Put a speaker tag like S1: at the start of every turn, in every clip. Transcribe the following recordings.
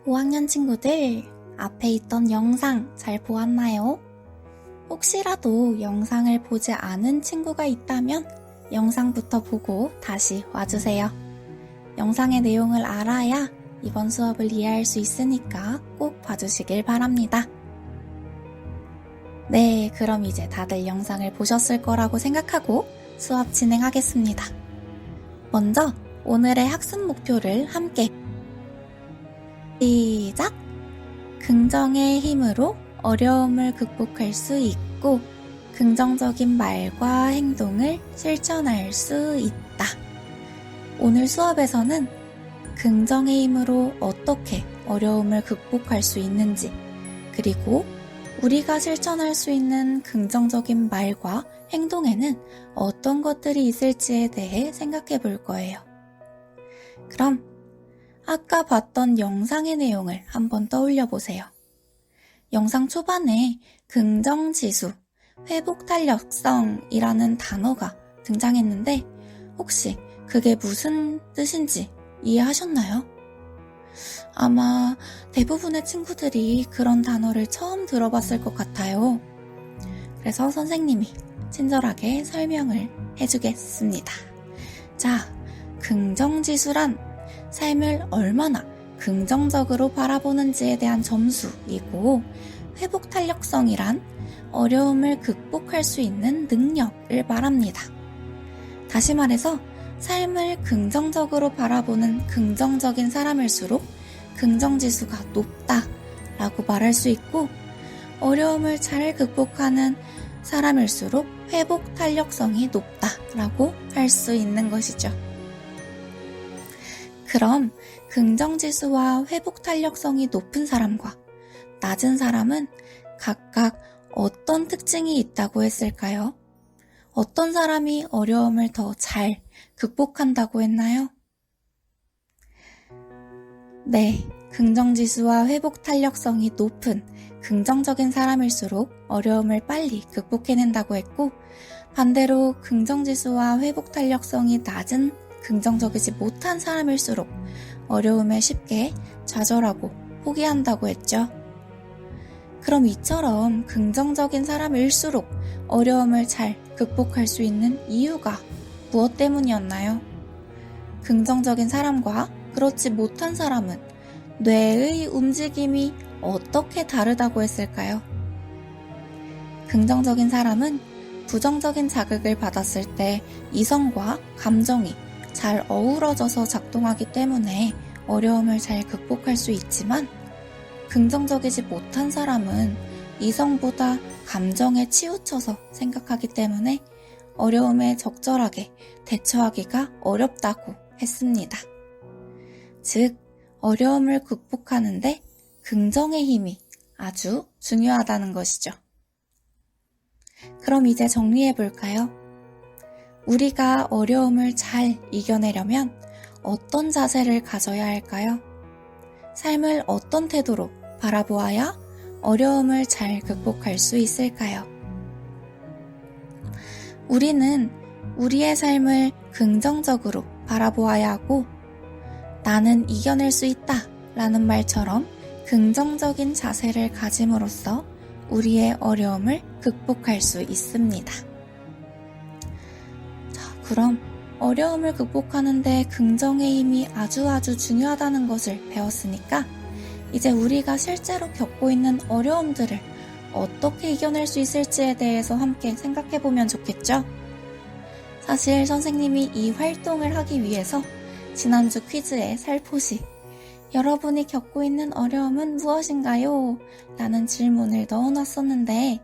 S1: 5학년 친구들, 앞에 있던 영상 잘 보았나요? 혹시라도 영상을 보지 않은 친구가 있다면 영상부터 보고 다시 와주세요. 영상의 내용을 알아야 이번 수업을 이해할 수 있으니까 꼭 봐주시길 바랍니다. 네, 그럼 이제 다들 영상을 보셨을 거라고 생각하고 수업 진행하겠습니다. 먼저 오늘의 학습 목표를 함께 시작! 긍정의 힘으로 어려움을 극복할 수 있고 긍정적인 말과 행동을 실천할 수 있다. 오늘 수업에서는 긍정의 힘으로 어떻게 어려움을 극복할 수 있는지, 그리고 우리가 실천할 수 있는 긍정적인 말과 행동에는 어떤 것들이 있을지에 대해 생각해 볼 거예요. 그럼 아까 봤던 영상의 내용을 한번 떠올려 보세요. 영상 초반에 긍정지수, 회복탄력성이라는 단어가 등장했는데 혹시 그게 무슨 뜻인지 이해하셨나요? 아마 대부분의 친구들이 그런 단어를 처음 들어봤을 것 같아요. 그래서 선생님이 친절하게 설명을 해주겠습니다. 자, 긍정지수란 삶을 얼마나 긍정적으로 바라보는지에 대한 점수이고, 회복탄력성이란 어려움을 극복할 수 있는 능력을 말합니다. 다시 말해서 삶을 긍정적으로 바라보는 긍정적인 사람일수록 긍정지수가 높다라고 말할 수 있고, 어려움을 잘 극복하는 사람일수록 회복탄력성이 높다라고 할 수 있는 것이죠. 그럼 긍정지수와 회복탄력성이 높은 사람과 낮은 사람은 각각 어떤 특징이 있다고 했을까요? 어떤 사람이 어려움을 더 잘 극복한다고 했나요? 네, 긍정지수와 회복탄력성이 높은 긍정적인 사람일수록 어려움을 빨리 극복해낸다고 했고, 반대로 긍정지수와 회복탄력성이 낮은 긍정적이지 못한 사람일수록 어려움에 쉽게 좌절하고 포기한다고 했죠. 그럼 이처럼 긍정적인 사람일수록 어려움을 잘 극복할 수 있는 이유가 무엇 때문이었나요? 긍정적인 사람과 그렇지 못한 사람은 뇌의 움직임이 어떻게 다르다고 했을까요? 긍정적인 사람은 부정적인 자극을 받았을 때 이성과 감정이 잘 어우러져서 작동하기 때문에 어려움을 잘 극복할 수 있지만, 긍정적이지 못한 사람은 이성보다 감정에 치우쳐서 생각하기 때문에 어려움에 적절하게 대처하기가 어렵다고 했습니다. 즉, 어려움을 극복하는데 긍정의 힘이 아주 중요하다는 것이죠. 그럼 이제 정리해 볼까요? 우리가 어려움을 잘 이겨내려면 어떤 자세를 가져야 할까요? 삶을 어떤 태도로 바라보아야 어려움을 잘 극복할 수 있을까요? 우리는 우리의 삶을 긍정적으로 바라보아야 하고, 나는 이겨낼 수 있다 라는 말처럼 긍정적인 자세를 가짐으로써 우리의 어려움을 극복할 수 있습니다. 자, 그럼 어려움을 극복하는데 긍정의 힘이 아주 중요하다는 것을 배웠으니까 이제 우리가 실제로 겪고 있는 어려움들을 어떻게 이겨낼 수 있을지에 대해서 함께 생각해보면 좋겠죠? 사실 선생님이 이 활동을 하기 위해서 지난주 퀴즈에 살포시 여러분이 겪고 있는 어려움은 무엇인가요? 라는 질문을 넣어놨었는데,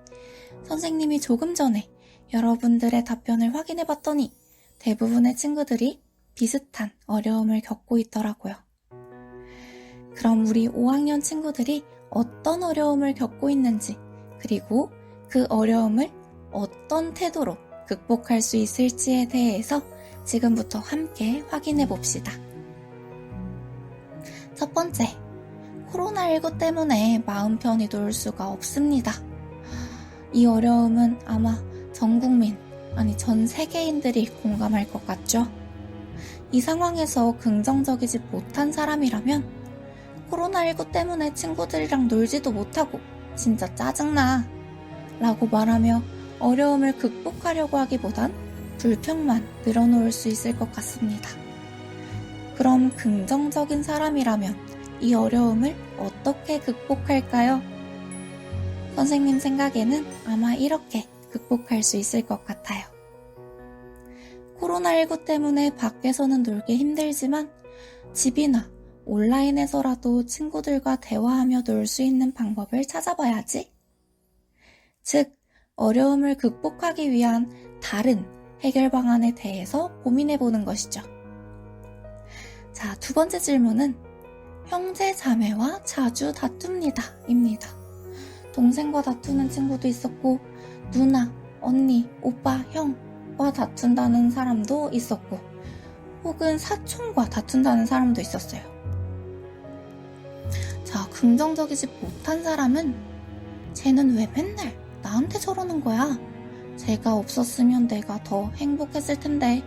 S1: 선생님이 조금 전에 여러분들의 답변을 확인해봤더니 대부분의 친구들이 비슷한 어려움을 겪고 있더라고요. 그럼 우리 5학년 친구들이 어떤 어려움을 겪고 있는지, 그리고 그 어려움을 어떤 태도로 극복할 수 있을지에 대해서 지금부터 함께 확인해 봅시다. 첫 번째, 코로나19 때문에 마음 편히 놀 수가 없습니다. 이 어려움은 아마 전 국민, 아니 전 세계인들이 공감할 것 같죠? 이 상황에서 긍정적이지 못한 사람이라면 코로나19 때문에 친구들이랑 놀지도 못하고 진짜 짜증나 라고 말하며 어려움을 극복하려고 하기보단 불평만 늘어놓을 수 있을 것 같습니다. 그럼 긍정적인 사람이라면 이 어려움을 어떻게 극복할까요? 선생님 생각에는 아마 이렇게 극복할 수 있을 것 같아요. 코로나19 때문에 밖에서는 놀기 힘들지만 집이나 온라인에서라도 친구들과 대화하며 놀 수 있는 방법을 찾아봐야지. 즉, 어려움을 극복하기 위한 다른 해결 방안에 대해서 고민해보는 것이죠. 자, 두 번째 질문은 형제 자매와 자주 다툽니다 입니다. 동생과 다투는 친구도 있었고 누나, 언니, 오빠, 형과 다툰다는 사람도 있었고 혹은 사촌과 다툰다는 사람도 있었어요. 자, 긍정적이지 못한 사람은 쟤는 왜 맨날 나한테 저러는 거야? 쟤가 없었으면 내가 더 행복했을 텐데.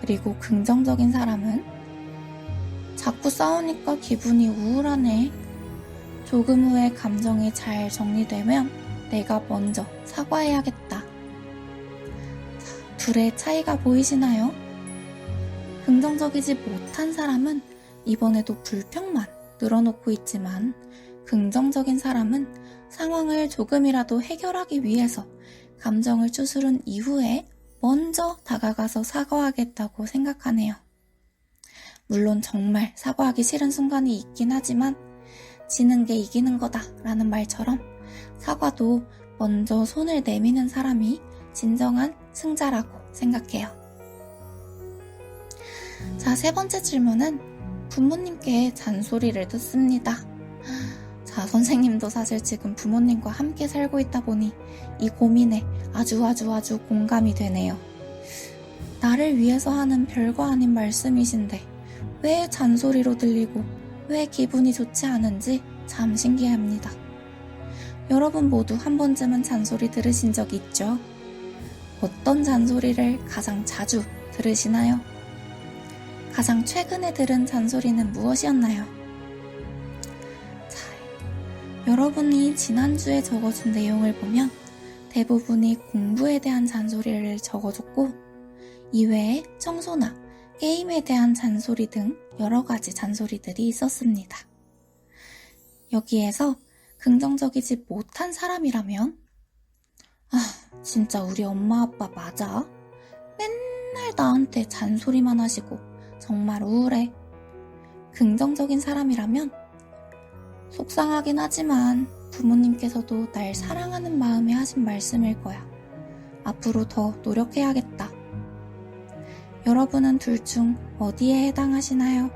S1: 그리고 긍정적인 사람은 자꾸 싸우니까 기분이 우울하네. 조금 후에 감정이 잘 정리되면 내가 먼저 사과해야겠다. 둘의 차이가 보이시나요? 긍정적이지 못한 사람은 이번에도 불평만 늘어놓고 있지만 긍정적인 사람은 상황을 조금이라도 해결하기 위해서 감정을 추스른 이후에 먼저 다가가서 사과하겠다고 생각하네요. 물론 정말 사과하기 싫은 순간이 있긴 하지만 지는 게 이기는 거다 라는 말처럼 사과도 먼저 손을 내미는 사람이 진정한 승자라고 생각해요. 자, 세 번째 질문은 부모님께 잔소리를 듣습니다. 자, 선생님도 사실 지금 부모님과 함께 살고 있다 보니 이 고민에 아주 공감이 되네요. 나를 위해서 하는 별거 아닌 말씀이신데 왜 잔소리로 들리고 왜 기분이 좋지 않은지 참 신기합니다. 여러분 모두 한 번쯤은 잔소리 들으신 적 있죠? 어떤 잔소리를 가장 자주 들으시나요? 가장 최근에 들은 잔소리는 무엇이었나요? 자, 여러분이 지난주에 적어준 내용을 보면 대부분이 공부에 대한 잔소리를 적어줬고 이외에 청소나 게임에 대한 잔소리 등 여러 가지 잔소리들이 있었습니다. 여기에서 긍정적이지 못한 사람이라면 진짜 우리 엄마 아빠 맞아? 맨날 나한테 잔소리만 하시고 정말 우울해. 긍정적인 사람이라면 속상하긴 하지만 부모님께서도 날 사랑하는 마음에 하신 말씀일 거야. 앞으로 더 노력해야겠다. 여러분은 둘 중 어디에 해당하시나요?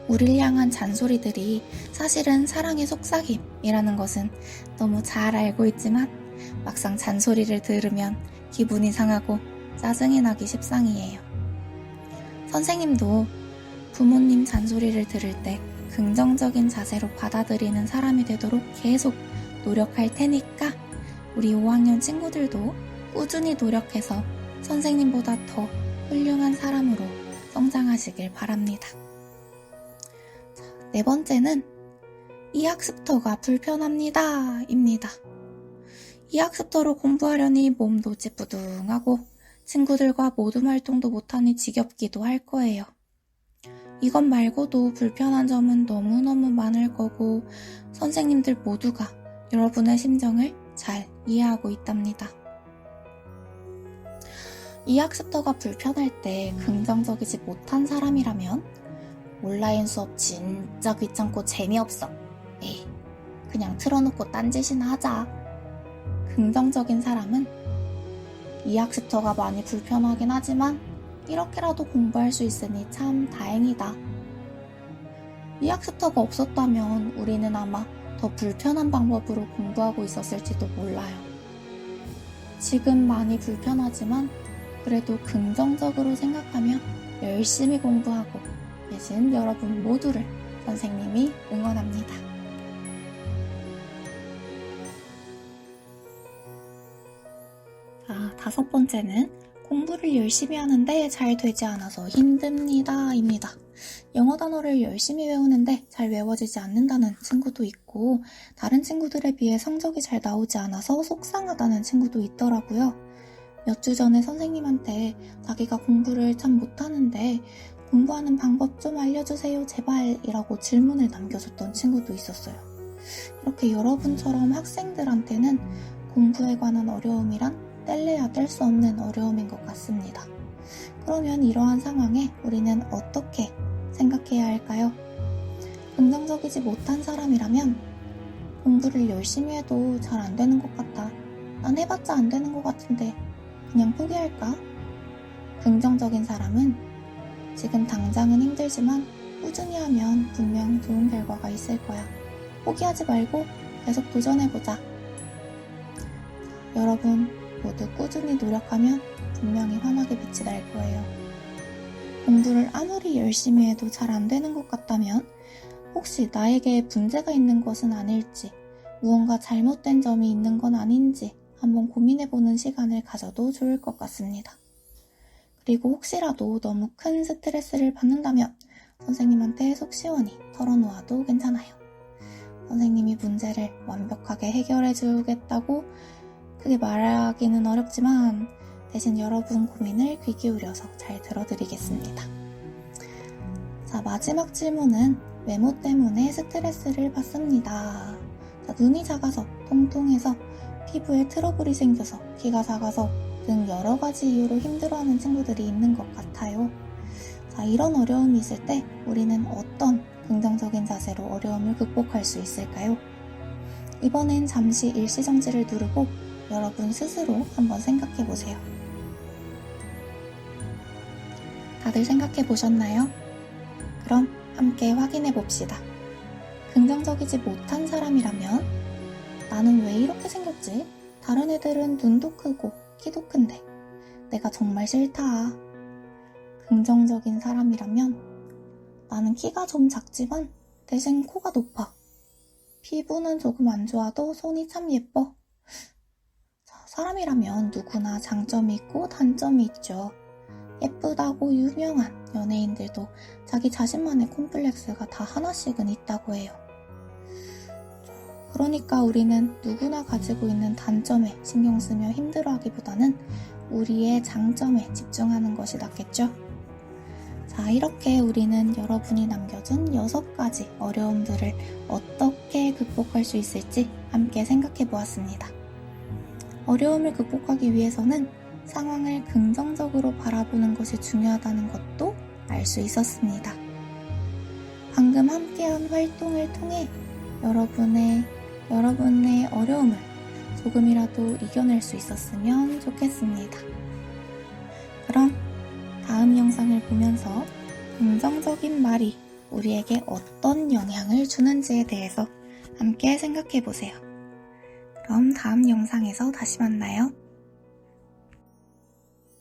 S1: 우릴 향한 잔소리들이 사실은 사랑의 속삭임이라는 것은 너무 잘 알고 있지만 막상 잔소리를 들으면 기분이 상하고 짜증이 나기 십상이에요. 선생님도 부모님 잔소리를 들을 때 긍정적인 자세로 받아들이는 사람이 되도록 계속 노력할 테니까 우리 5학년 친구들도 꾸준히 노력해서 선생님보다 더 훌륭한 사람으로 성장하시길 바랍니다. 네 번째는 이 학습터가 불편합니다 입니다. 이 학습터로 공부하려니 몸도 찌뿌둥하고 친구들과 모둠 활동도 못하니 지겹기도 할 거예요. 이것 말고도 불편한 점은 너무너무 많을 거고 선생님들 모두가 여러분의 심정을 잘 이해하고 있답니다. 이 학습터가 불편할 때 긍정적이지 못한 사람이라면 온라인 수업 진짜 귀찮고 재미없어. 에이, 그냥 틀어놓고 딴짓이나 하자. 긍정적인 사람은 이 학습터가 많이 불편하긴 하지만 이렇게라도 공부할 수 있으니 참 다행이다. 이 학습터가 없었다면 우리는 아마 더 불편한 방법으로 공부하고 있었을지도 몰라요. 지금 많이 불편하지만 그래도 긍정적으로 생각하며 열심히 공부하고 계신 여러분 모두를 선생님이 응원합니다. 자, 다섯 번째는 공부를 열심히 하는데 잘 되지 않아서 힘듭니다. 입니다. 영어 단어를 열심히 외우는데 잘 외워지지 않는다는 친구도 있고, 다른 친구들에 비해 성적이 잘 나오지 않아서 속상하다는 친구도 있더라고요. 몇 주 전에 선생님한테 자기가 공부를 참 못하는데 공부하는 방법 좀 알려주세요 제발 이라고 질문을 남겨줬던 친구도 있었어요. 이렇게 여러분처럼 학생들한테는 공부에 관한 어려움이란 뗄래야 뗄 수 없는 어려움인 것 같습니다. 그러면 이러한 상황에 우리는 어떻게 생각해야 할까요? 긍정적이지 못한 사람이라면 공부를 열심히 해도 잘 안 되는 것 같다. 난 해봤자 안 되는 것 같은데 그냥 포기할까? 긍정적인 사람은 지금 당장은 힘들지만 꾸준히 하면 분명 좋은 결과가 있을 거야. 포기하지 말고 계속 도전해보자. 여러분 모두 꾸준히 노력하면 분명히 환하게 빛이 날 거예요. 공부를 아무리 열심히 해도 잘 안 되는 것 같다면 혹시 나에게 문제가 있는 것은 아닐지, 무언가 잘못된 점이 있는 건 아닌지 한번 고민해보는 시간을 가져도 좋을 것 같습니다. 그리고 혹시라도 너무 큰 스트레스를 받는다면 선생님한테 속 시원히 털어놓아도 괜찮아요. 선생님이 문제를 완벽하게 해결해 주겠다고 크게 말하기는 어렵지만 대신 여러분 고민을 귀 기울여서 잘 들어드리겠습니다. 자, 마지막 질문은 외모 때문에 스트레스를 받습니다. 자, 눈이 작아서 통통해서 피부에 트러블이 생겨서 키가 작아서 등 여러 가지 이유로 힘들어하는 친구들이 있는 것 같아요. 자, 이런 어려움이 있을 때 우리는 어떤 긍정적인 자세로 어려움을 극복할 수 있을까요? 이번엔 잠시 일시정지를 누르고 여러분 스스로 한번 생각해 보세요. 다들 생각해 보셨나요? 그럼 함께 확인해 봅시다. 긍정적이지 못한 사람이라면 나는 왜 이렇게 생겼지? 다른 애들은 눈도 크고 키도 큰데 내가 정말 싫다. 긍정적인 사람이라면 나는 키가 좀 작지만 대신 코가 높아. 피부는 조금 안 좋아도 손이 참 예뻐. 사람이라면 누구나 장점이 있고 단점이 있죠. 예쁘다고 유명한 연예인들도 자기 자신만의 콤플렉스가 다 하나씩은 있다고 해요. 그러니까 우리는 누구나 가지고 있는 단점에 신경 쓰며 힘들어하기보다는 우리의 장점에 집중하는 것이 낫겠죠? 자, 이렇게 우리는 여러분이 남겨준 6가지 어려움들을 어떻게 극복할 수 있을지 함께 생각해 보았습니다. 어려움을 극복하기 위해서는 상황을 긍정적으로 바라보는 것이 중요하다는 것도 알 수 있었습니다. 방금 함께한 활동을 통해 여러분의 어려움을 조금이라도 이겨낼 수 있었으면 좋겠습니다. 그럼 다음 영상을 보면서 긍정적인 말이 우리에게 어떤 영향을 주는지에 대해서 함께 생각해 보세요. 그럼 다음 영상에서 다시 만나요.